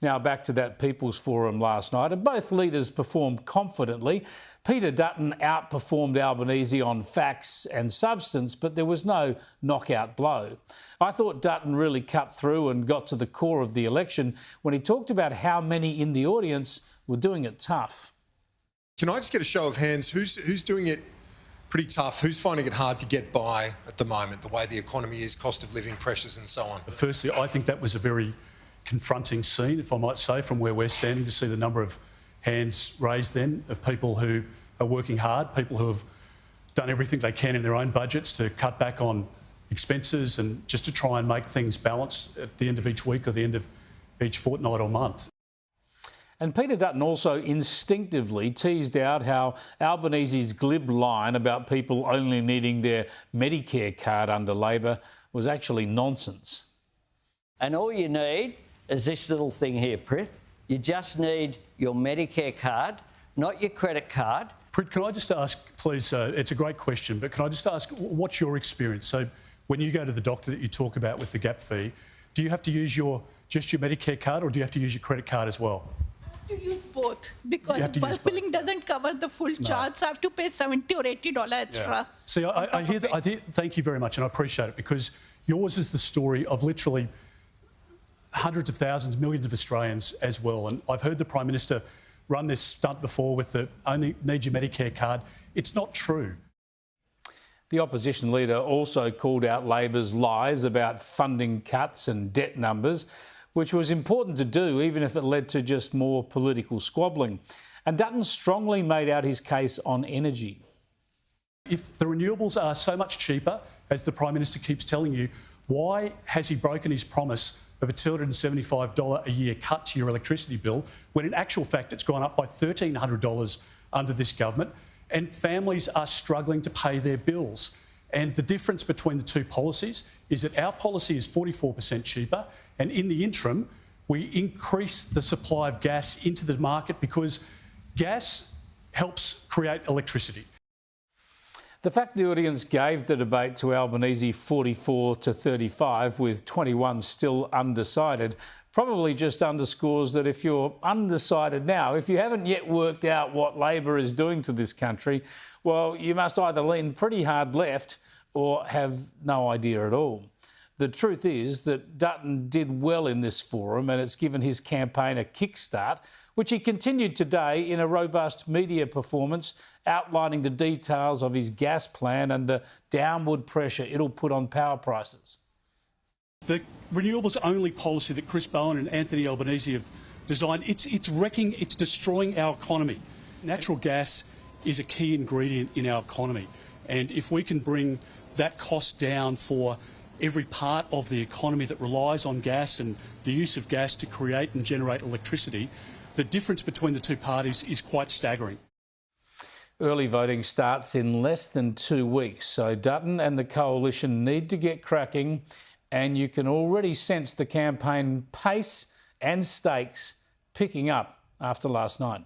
Now back to that People's Forum last night, and both leaders performed confidently. Peter Dutton outperformed Albanese on facts and substance, but there was no knockout blow. I thought Dutton really cut through and got to the core of the election when he talked about how many in the audience were doing it tough. Can I just get a show of hands? Who's doing it pretty tough? Who's finding it hard to get by at the moment, the way the economy is, cost of living pressures and so on? Firstly, I think that was a very confronting scene, if I might say, from where we're standing, to see the number of hands raised then of people who are working hard, people who have done everything they can in their own budgets to cut back on expenses and just to try and make things balanced at the end of each week or the end of each fortnight or month. And Peter Dutton also instinctively teased out how Albanese's glib line about people only needing their Medicare card under Labor was actually nonsense. And all you need is this little thing here, Prith. You just need your Medicare card, not your credit card. Prith, can I just ask, please, it's a great question, but can I just ask, what's your experience? So when you go to the doctor that you talk about with the gap fee, do you have to use just your Medicare card, or do you have to use your credit card as well? To use both, because bulk billing doesn't cover the full charge, so I have to pay $70 or $80 extra. Yeah. See, I hear that. Thank you very much, and I appreciate it, because yours is the story of literally hundreds of thousands, millions of Australians as well. And I've heard the Prime Minister run this stunt before with the only need your Medicare card. It's not true. The opposition leader also called out Labor's lies about funding cuts and debt numbers, which was important to do even if it led to just more political squabbling. And Dutton strongly made out his case on energy. If the renewables are so much cheaper, as the Prime Minister keeps telling you, why has he broken his promise of a $275 a year cut to your electricity bill, when in actual fact it's gone up by $1,300 under this government, and families are struggling to pay their bills? And the difference between the two policies is that our policy is 44% cheaper, and in the interim, we increase the supply of gas into the market because gas helps create electricity. The fact the audience gave the debate to Albanese 44 to 35, with 21 still undecided, probably just underscores that if you're undecided now, if you haven't yet worked out what Labor is doing to this country, well, you must either lean pretty hard left or have no idea at all. The truth is that Dutton did well in this forum, and it's given his campaign a kickstart, which he continued today in a robust media performance outlining the details of his gas plan and the downward pressure it'll put on power prices. The renewables-only policy that Chris Bowen and Anthony Albanese have designed, it's destroying our economy. Natural gas is a key ingredient in our economy, and if we can bring that cost down for every part of the economy that relies on gas and the use of gas to create and generate electricity, the difference between the two parties is quite staggering. Early voting starts in less than 2 weeks, so Dutton and the coalition need to get cracking, and you can already sense the campaign pace and stakes picking up after last night.